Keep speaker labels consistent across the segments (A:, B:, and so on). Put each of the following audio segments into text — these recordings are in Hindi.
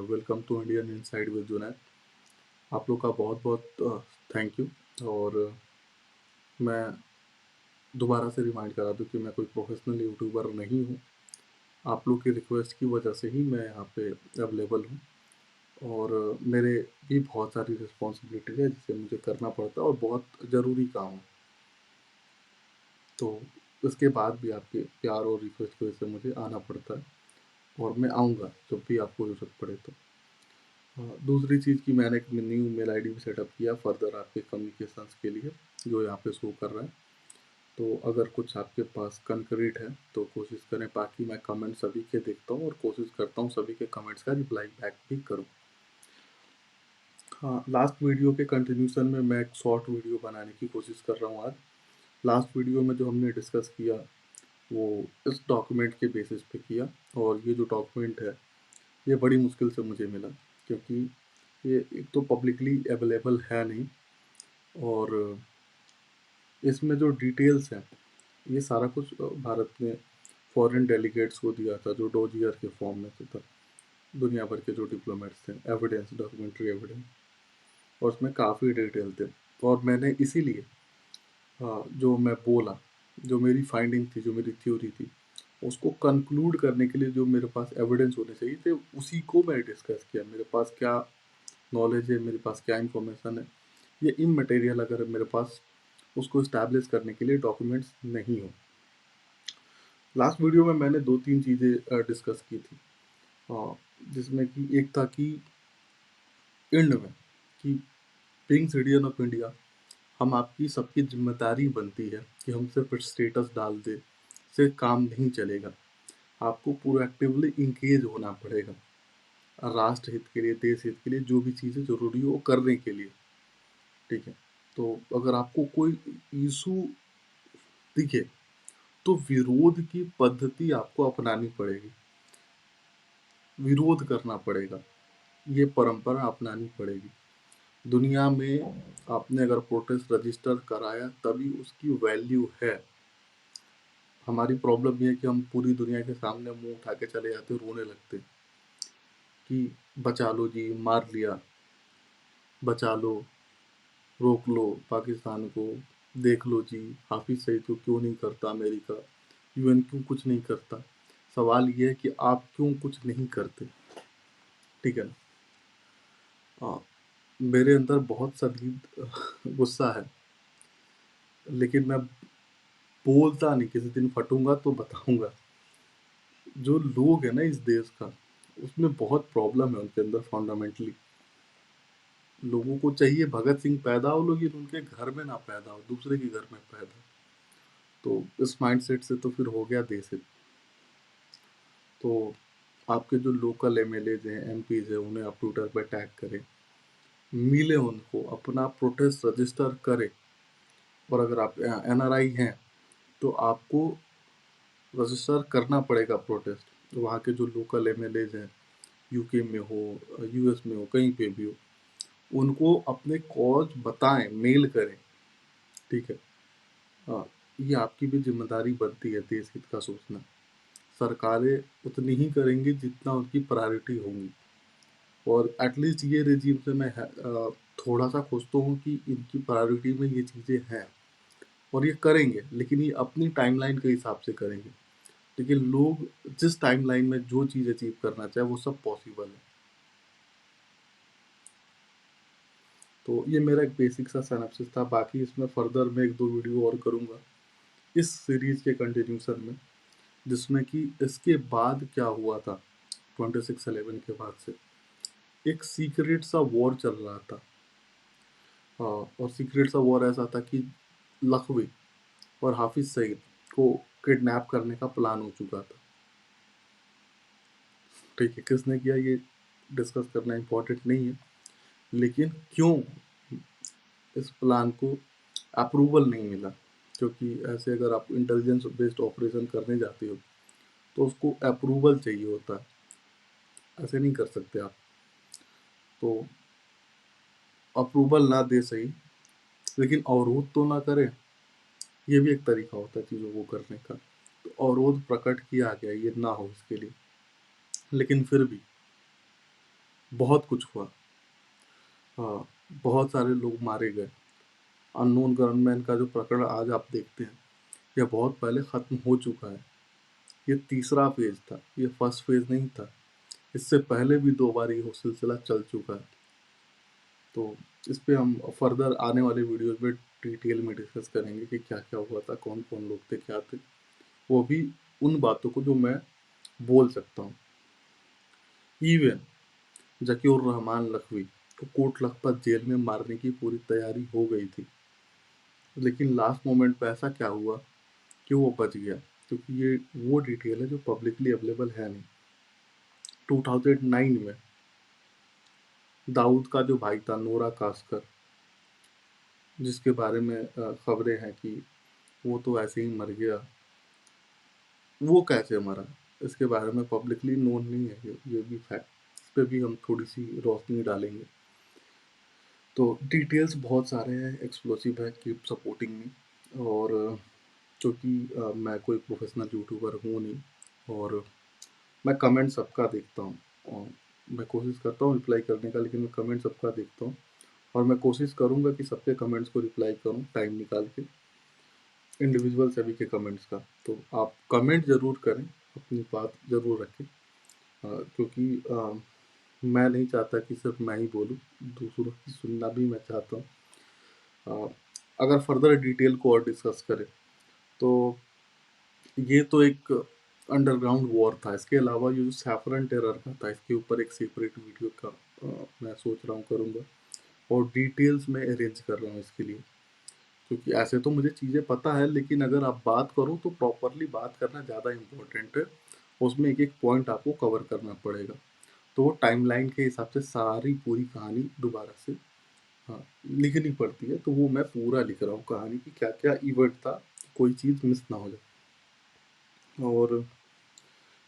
A: Welcome to Indian inside with Junaid. आप लोग का बहुत बहुत थैंक यू। और मैं दोबारा से रिमाइंड करा दूं कि मैं कोई प्रोफेशनल यूट्यूबर नहीं हूं। आप लोग की रिक्वेस्ट की वजह से ही मैं यहाँ पे अवेलेबल हूँ। और मेरे भी बहुत सारी रिस्पॉन्सिबिलिटी है जिसे मुझे करना पड़ता है और बहुत ज़रूरी काम है। तो उसके बाद भी आपके प्यार और रिक्वेस्ट की वजह से मुझे आना पड़ता है और मैं आऊँगा जब भी आपको ज़रूरत पड़े तो। दूसरी चीज़ कि मैंने एक न्यू मेल आईडी भी सेटअप किया फर्दर आपके कम्युनिकेशंस के लिए, जो यहाँ पे शो कर रहा है। तो अगर कुछ आपके पास कंक्रीट है तो कोशिश करें, बाकी मैं कमेंट सभी के देखता हूँ और कोशिश करता हूँ सभी के कमेंट्स का रिप्लाई बैक भी करूँ। हाँ, लास्ट वीडियो के कंटिन्यूशन में मैं एक शॉर्ट वीडियो बनाने की कोशिश कर रहा हूँ आज। लास्ट वीडियो में जो हमने डिस्कस किया वो इस डॉक्यूमेंट के बेसिस पे किया, और ये जो डॉक्यूमेंट है ये बड़ी मुश्किल से मुझे मिला, क्योंकि ये एक तो पब्लिकली अवेलेबल है नहीं, और इसमें जो डिटेल्स हैं ये सारा कुछ भारत ने फॉरेन डेलीगेट्स को दिया था, जो डोजियर के फॉर्म में था। दुनिया भर के जो डिप्लोमेट्स थे, एविडेंस, डॉक्यूमेंट्री एविडेंस, और उसमें काफ़ी डिटेल थे। और मैंने इसीलिए जो मैं बोला, जो मेरी फाइंडिंग थी, जो मेरी थ्योरी थी, उसको कंक्लूड करने के लिए जो मेरे पास एविडेंस होने चाहिए थे उसी को मैं डिस्कस किया। मेरे पास क्या नॉलेज है, मेरे पास क्या इंफॉर्मेशन है, ये इमटेरियल अगर मेरे पास उसको इस्टेब्लिश करने के लिए डॉक्यूमेंट्स नहीं हो। लास्ट वीडियो में मैंने 2-3 चीज़ें डिस्कस की थी, जिसमें कि एक था कि एंड में कि बीइंग सिटीजन ऑफ इंडिया, हम आपकी सबकी जिम्मेदारी बनती है कि हम सिर्फ स्टेटस डाल दे से काम नहीं चलेगा। आपको प्रोएक्टिवली इंगेज होना पड़ेगा राष्ट्र हित के लिए, देश हित के लिए, जो भी चीज़ें ज़रूरी हो करने के लिए। ठीक है, तो अगर आपको कोई इशू दिखे तो विरोध की पद्धति आपको अपनानी पड़ेगी, विरोध करना पड़ेगा, ये परंपरा अपनानी पड़ेगी। दुनिया में आपने अगर प्रोटेस्ट रजिस्टर कराया तभी उसकी वैल्यू है। हमारी प्रॉब्लम ये है कि हम पूरी दुनिया के सामने मुंह उठा के चले जाते, रोने लगते कि बचा लो जी, मार लिया, बचा लो, रोक लो पाकिस्तान को, देख लो जी, हाफिज सईद को क्यों नहीं करता अमेरिका, यूएन क्यों कुछ नहीं करता। सवाल ये है कि आप क्यों कुछ नहीं करते। ठीक है ना? मेरे अंदर बहुत शदीद गुस्सा है, लेकिन मैं बोलता नहीं। किसी दिन फटूंगा तो बताऊंगा। जो लोग है ना इस देश का, उसमें बहुत प्रॉब्लम है उनके अंदर फंडामेंटली। लोगों को चाहिए भगत सिंह पैदा हो, लेकिन उनके घर में ना पैदा हो, दूसरे के घर में पैदा हो। तो इस माइंडसेट से तो फिर हो गया देश हित। तो आपके जो लोकल एमएलएज हैं, एमपीज हैं, उन्हें आप ट्विटर पर टैग करें, मिले उनको, अपना प्रोटेस्ट रजिस्टर करें। और अगर आप एनआरआई हैं तो आपको रजिस्टर करना पड़ेगा प्रोटेस्ट। तो वहाँ के जो लोकल एमएलएज हैं, यूके में हो, यूएस में हो, कहीं पे भी हो, उनको अपने कॉज बताएं, मेल करें। ठीक है, हाँ, ये आपकी भी जिम्मेदारी बनती है देश हित का सोचना। सरकारें उतनी ही करेंगी जितना उनकी प्रायोरिटी होंगी, और एटलीस्ट ये रेजिम से मैं थोड़ा सा खुश तो हूँ कि इनकी प्रायोरिटी में ये चीज़ें हैं और ये करेंगे, लेकिन ये अपनी टाइमलाइन के हिसाब से करेंगे। लेकिन लोग जिस टाइमलाइन में जो चीज़ अचीव करना चाहे वो सब पॉसिबल है। तो ये मेरा एक बेसिक सा सिनॉप्सिस था। बाकी इसमें फर्दर मैं 1-2 वीडियो और करूँगा इस सीरीज़ के कंटिन्यूशन में, जिसमें कि इसके बाद क्या हुआ था 26/11 के बाद से एक सीक्रेट सा वॉर चल रहा था। और सीक्रेट सा वॉर ऐसा था कि लखवी और हाफिज सईद को किडनैप करने का प्लान हो चुका था। ठीक है, किसने किया ये डिस्कस करना इम्पोर्टेंट नहीं है, लेकिन क्यों इस प्लान को अप्रूवल नहीं मिला, क्योंकि ऐसे अगर आप इंटेलिजेंस बेस्ड ऑपरेशन करने जाते हो तो उसको अप्रूवल चाहिए होता है, ऐसे नहीं कर सकते आप। तो अप्रूवल ना दे सही, लेकिन अवरोध तो ना करें, ये भी एक तरीका होता है चीज़ों को करने का। तो अवरोध प्रकट किया गया ये ना हो इसके लिए, लेकिन फिर भी बहुत कुछ हुआ। हाँ, बहुत सारे लोग मारे गए। अननोन गनमैन का जो प्रकरण आज आप देखते हैं, यह बहुत पहले ख़त्म हो चुका है। ये तीसरा फेज़ था, ये फर्स्ट फेज़ नहीं था। इससे पहले भी 2 बार ये सिलसिला चल चुका है। तो इस पे हम फर्दर आने वाले वीडियोज़ में डिटेल में डिस्कस करेंगे कि क्या-क्या हुआ था, कौन-कौन लोग थे, क्या थे। वो भी उन बातों को जो मैं बोल सकता हूँ। इवन ज़कीउर रहमान लखवी को कोट लखपत जेल में मारने की पूरी तैयारी हो गई थी। लेकिन लास्ट मोमेंट पे ऐसा क्या हुआ कि वो बच गया, क्योंकि ये वो डिटेल है जो पब्लिकली अवेलेबल है नहीं। 2009 में दाऊद का जो भाई था नोरा कास्कर, जिसके बारे में खबरें हैं कि वो तो ऐसे ही मर गया। वो कैसे मरा, इसके बारे में पब्लिकली नोन नहीं है, ये भी फैक्ट। इस पे भी हम थोड़ी सी रोशनी डालेंगे। तो डिटेल्स बहुत सारे हैं, एक्सप्लोसिव है, कीप सपोर्टिंग मी। और क्योंकि मैं कोई प्रोफेशनल यूट्यूबर हूँ नहीं, और मैं कमेंट सबका देखता हूँ, और मैं कोशिश करता हूँ रिप्लाई करने का, लेकिन मैं कमेंट सबका देखता हूँ। और मैं कोशिश करूँगा कि सबके कमेंट्स को रिप्लाई करूँ टाइम निकाल के, इंडिविजुअल सभी के कमेंट्स का। तो आप कमेंट ज़रूर करें, अपनी बात ज़रूर रखें, क्योंकि मैं नहीं चाहता कि सिर्फ मैं ही बोलूँ, दूसरों की सुनना भी मैं चाहता हूँ। अगर फर्दर डिटेल को और डिस्कस करें तो ये तो एक अंडरग्राउंड वॉर था। इसके अलावा ये जो सैफरन टेरर का था, इसके ऊपर एक सेपरेट वीडियो का मैं सोच रहा हूँ करूँगा, और डिटेल्स में अरेंज कर रहा हूँ इसके लिए। क्योंकि ऐसे तो मुझे चीज़ें पता है, लेकिन अगर आप बात करो तो प्रॉपरली बात करना ज़्यादा इम्पोर्टेंट है। उसमें एक-एक पॉइंट आपको कवर करना पड़ेगा। तो टाइमलाइन के हिसाब से सारी पूरी कहानी दोबारा से हाँ, लिखनी पड़ती है। तो वो मैं पूरा लिख रहा हूँ कहानी की, क्या-क्या इवेंट था, कोई चीज़ मिस ना हो जाए। और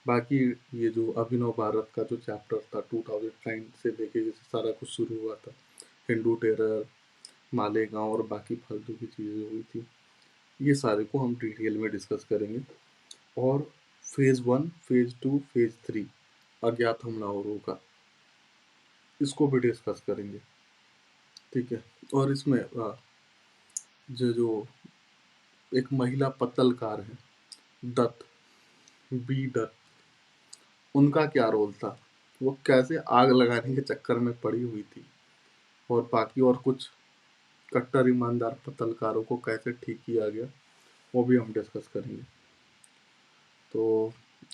A: बाकी ये जो अभिनव भारत का जो चैप्टर था 2009 से लेके जैसे सारा कुछ शुरू हुआ था, हिंदू टेरर, मालेगांव और बाकी फालतू की चीज़ें हुई थी, ये सारे को हम डिटेल में डिस्कस करेंगे। और फेज़ 1, फेज़ 2, फेज़ 3 अज्ञात हमलावरों का, इसको भी डिस्कस करेंगे, ठीक है। और इसमें जो एक महिला पत्रकार है, दत्त, बी दत्त, उनका क्या रोल था, वो कैसे आग लगाने के चक्कर में पड़ी हुई थी, और बाकी और कुछ कट्टर ईमानदार पत्रकारों को कैसे ठीक किया गया, वो भी हम डिस्कस करेंगे। तो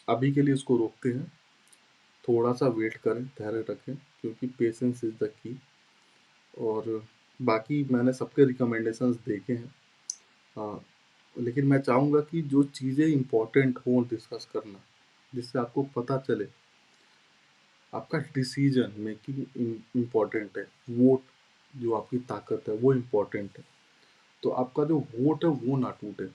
A: अभी के लिए इसको रोकते हैं, थोड़ा सा वेट करें, धैर्य रखें, क्योंकि पेशेंस इज़ द की। और बाकी मैंने सबके रिकमेंडेशंस देखे हैं, लेकिन मैं चाहूँगा कि जो चीज़ें इम्पोर्टेंट हों डिस्कस करना, जिससे आपको पता चले, आपका डिसीजन मेकिंग इम्पोर्टेंट है, वोट जो आपकी ताकत है वो इम्पोर्टेंट है। तो आपका जो वोट है वो ना टूटे।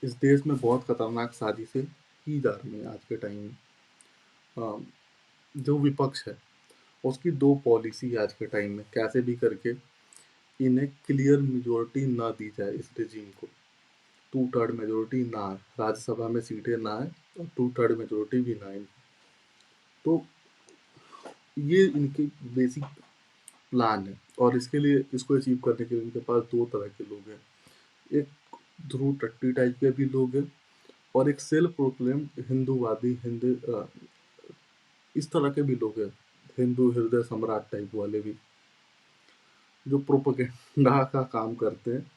A: इस देश में बहुत खतरनाक साजिशें की जा रही हैं आज के टाइम में। जो विपक्ष है उसकी दो पॉलिसी है आज के टाइम में, कैसे भी करके इन्हें क्लियर मेजोरिटी ना दी जाए, इस रिजीम को 2/3 मेजोरिटी ना आए, राज्यसभा में सीटें ना आए, और 2/3 मेजोरिटी भी ना आए। तो ये इनकी बेसिक प्लान है, और इसके लिए, इसको अचीव करने के लिए उनके पास दो तरह के लोग हैं। एक ध्रुव टट्टी टाइप के भी लोग हैं, और एक सेल्फ प्रोक्लेम हिंदूवादी, इस तरह के भी लोग हैं, हिंदू हृदय सम्राट टाइप वाले भी, जो प्रोपेगेंडा का काम करते हैं।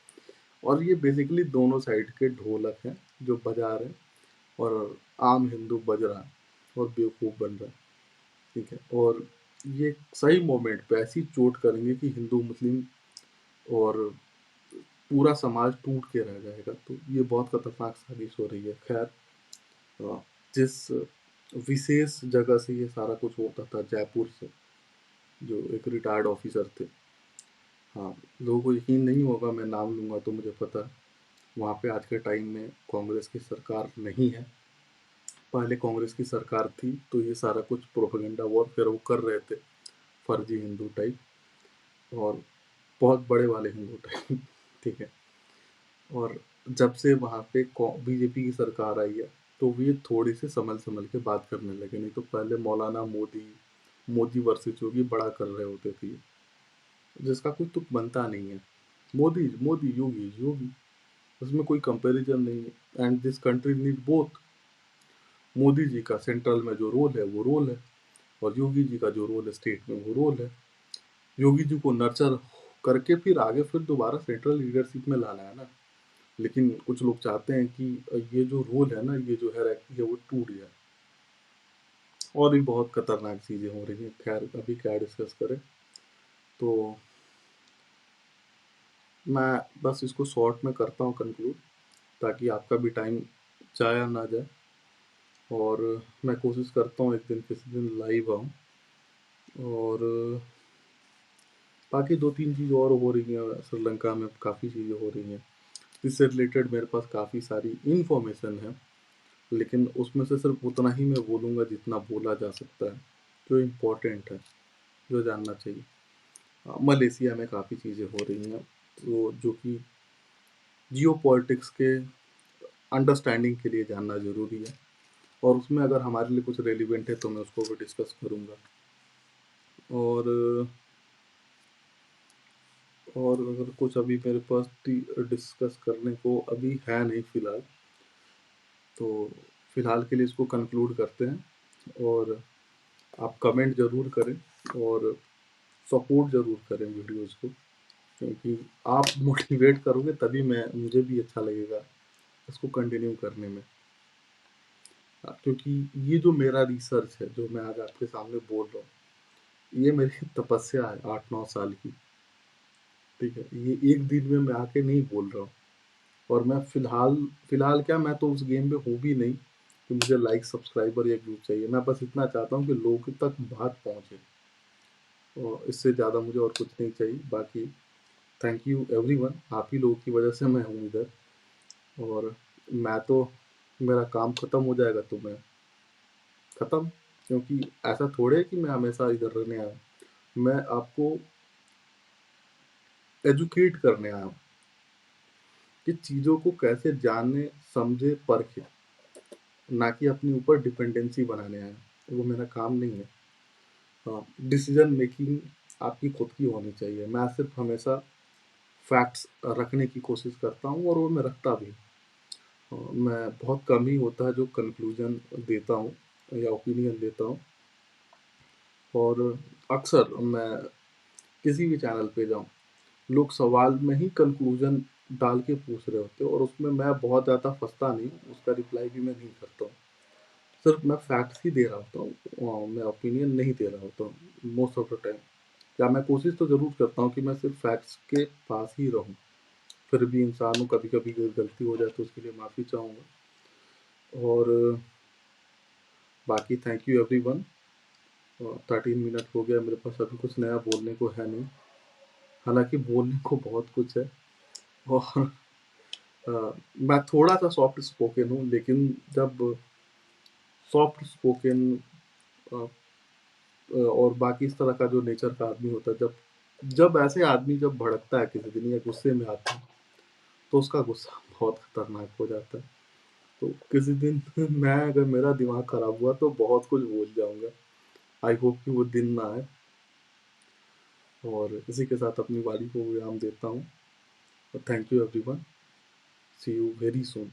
A: और ये बेसिकली दोनों साइड के ढोलक हैं जो बजा रहे हैं, और आम हिंदू बज रहा है और बेवकूफ़ बन रहा है, ठीक है। और ये सही मोमेंट पे ऐसी चोट करेंगे कि हिंदू मुस्लिम और पूरा समाज टूट के रह जाएगा। तो ये बहुत खतरनाक साजिश हो रही है। खैर, जिस विशेष जगह से ये सारा कुछ होता था, जयपुर से, जो एक रिटायर्ड ऑफिसर थे, हाँ, लोगों को यकीन नहीं होगा, मैं नाम लूँगा तो मुझे पता है, वहाँ पे आज के टाइम में कांग्रेस की सरकार नहीं है। पहले कांग्रेस की सरकार थी, तो ये सारा कुछ प्रोपेगेंडा वॉरफेयर वो कर रहे थे, फर्जी हिंदू टाइप, और बहुत बड़े वाले हिंदू टाइप ठीक है। और जब से वहाँ पे बीजेपी की सरकार आई है, तो ये थोड़ी से संभल संभल के बात करने लगे। नहीं तो पहले मौलाना मोदी, मोदी वर्सेस योगी बड़ा कर रहे होते थे, जिसका कोई तुक बनता नहीं है। मोदी मोदी, योगी योगी, उसमें कोई कंपैरिजन नहीं है। And this country need both. Modi ji का सेंट्रल में जो रोल है वो रोल है, और योगी जी का जो रोल है स्टेट में वो रोल है। योगी जी को नर्चर करके फिर आगे फिर दोबारा सेंट्रल लीडरशिप में लाना है ना। लेकिन कुछ लोग चाहते हैं कि ये जो रोल है ना, ये जो है वो टूट जाए। और भी बहुत खतरनाक चीज़ें हो रही हैं, खैर अभी क्या डिस्कस करें। तो मैं बस इसको शॉर्ट में करता हूँ कंक्लूड, ताकि आपका भी टाइम जाया ना जाए। और मैं कोशिश करता हूँ एक दिन किसी दिन लाइव आऊँ। और बाकी 2-3 चीज़ और हो रही हैं, श्रीलंका में काफ़ी चीज़ें हो रही हैं, इससे रिलेटेड मेरे पास काफ़ी सारी इन्फॉर्मेशन है। लेकिन उसमें से सिर्फ उतना ही मैं बोलूँगा जितना बोला जा सकता है, जो इम्पोर्टेंट है, जो जानना चाहिए। मलेशिया में काफ़ी चीज़ें हो रही हैं, तो जो कि जियो पॉलिटिक्स के अंडरस्टैंडिंग के लिए जानना ज़रूरी है। और उसमें अगर हमारे लिए कुछ रेलिवेंट है तो मैं उसको भी डिस्कस करूँगा। और अगर कुछ अभी मेरे पास डिस्कस करने को अभी है नहीं फ़िलहाल, तो फ़िलहाल के लिए इसको कंक्लूड करते हैं। और आप कमेंट ज़रूर करें और सपोर्ट ज़रूर करें वीडियोज़ को, क्योंकि आप मोटिवेट करोगे तभी मुझे भी अच्छा लगेगा इसको कंटिन्यू करने में। क्योंकि ये जो मेरा रिसर्च है, जो मैं आज आपके सामने बोल रहा हूँ, ये मेरी तपस्या है 8-9 साल की। ठीक है, ये एक दिन में मैं आके नहीं बोल रहा हूँ। और मैं फ़िलहाल क्या, मैं तो उस गेम में हूँ भी नहीं कि मुझे लाइक, सब्सक्राइबर या व्यूज़ चाहिए। मैं बस इतना चाहता हूँ कि लोगों तक बात पहुँचे, और इससे ज़्यादा मुझे और कुछ नहीं चाहिए। बाकी थैंक यू एवरीवन, आप ही लोगों की वजह से मैं हूँ इधर। और मैं तो, मेरा काम ख़त्म हो जाएगा तो मैं ख़त्म, क्योंकि ऐसा थोड़े है कि मैं हमेशा इधर रहने आया हूँ। मैं आपको एजुकेट करने आया हूँ कि चीज़ों को कैसे जाने, समझे, परखे, ना कि अपने ऊपर डिपेंडेंसी बनाने आया हूँ। वो मेरा काम नहीं है। हाँ, डिसीजन मेकिंग आपकी खुद की होनी चाहिए। मैं सिर्फ हमेशा फैक्ट्स रखने की कोशिश करता हूँ, और वो मैं रखता भी हूँ। मैं बहुत कम ही होता है जो कंक्लूजन देता हूँ या ओपिनियन देता हूँ। और अक्सर मैं किसी भी चैनल पे जाऊँ, लोग सवाल में ही कंक्लूजन डाल के पूछ रहे होते हैं, और उसमें मैं बहुत ज़्यादा फंसता नहीं, उसका रिप्लाई भी मैं नहीं करता हूँ। सिर्फ मैं फैक्ट्स ही दे रहा होता हूँ, मैं ओपिनियन नहीं दे रहा होता हूँ मोस्ट ऑफ द टाइम। या मैं कोशिश तो ज़रूर करता हूँ कि मैं सिर्फ फैक्ट्स के पास ही रहूँ। फिर भी इंसान हूँ, कभी कभी गलती हो जाए तो उसके लिए माफ़ी चाहूँगा। और बाकी थैंक यू एवरीवन। 13 मिनट हो गया, मेरे पास अभी कुछ नया बोलने को है नहीं, हालांकि बोलने को बहुत कुछ है। और मैं थोड़ा सा सॉफ्ट स्पोकन हूँ, लेकिन जब सॉफ्ट स्पोकन और बाकी इस तरह का जो नेचर का आदमी होता है, जब जब ऐसे आदमी जब भड़कता है किसी दिन या गुस्से में आता है, तो उसका गुस्सा बहुत खतरनाक हो जाता है। तो किसी दिन मैं, अगर मेरा दिमाग खराब हुआ तो बहुत कुछ बोल जाऊंगा। आई होप कि वो दिन ना आए। और इसी के साथ अपनी वाणी को विराम देता हूँ। Thank you everyone, see you very soon.